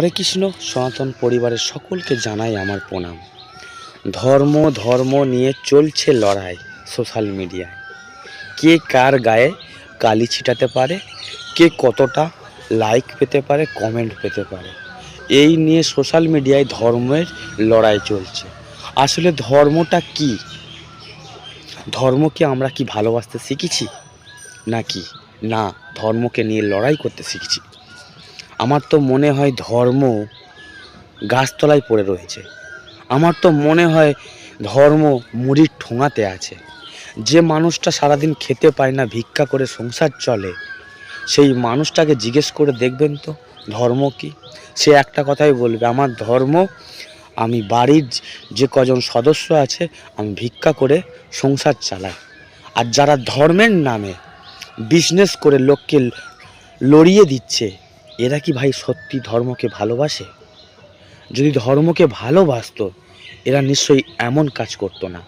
হরে কৃষ্ণ। সনাতন পরিবারের সকলকে জানাই আমার প্রণাম। ধর্ম নিয়ে চলছে লড়াই সোশ্যাল মিডিয়ায়। কে কার গায়ে কালি ছিটাতে পারে, কে কতটা লাইক পেতে পারে, কমেন্ট পেতে পারে, এই নিয়ে সোশ্যাল মিডিয়ায় ধর্মের লড়াই চলছে। আসলে ধর্মটা কি? ধর্মকে আমরা কি ভালোবাসতে শিখেছি নাকি না ধর্মকে নিয়ে লড়াই করতে শিখেছি? আমার তো মনে হয় ধর্ম গাছতলায় পড়ে রয়েছে। আমার তো মনে হয় ধর্ম মুড়ির ঠোঙাতে আছে। যে মানুষটা সারাদিন খেতে পায় না, ভিক্ষা করে সংসার চলে, সেই মানুষটাকে জিজ্ঞেস করে দেখবেন তো ধর্ম কি? সে একটা কথাই বলবে, আমার ধর্ম আমি বাড়ির যে কজন সদস্য আছে আমি ভিক্ষা করে সংসার চালাই। আর যারা ধর্মের নামে বিজনেস করে লোককে লড়িয়ে দিচ্ছে, এরা কি ভাই সত্যি ধর্মকে ভালোবাসে? যদি ধর্মকে ভালোবাসতো এরা নিশ্চয়ই এমন কাজ করতো না।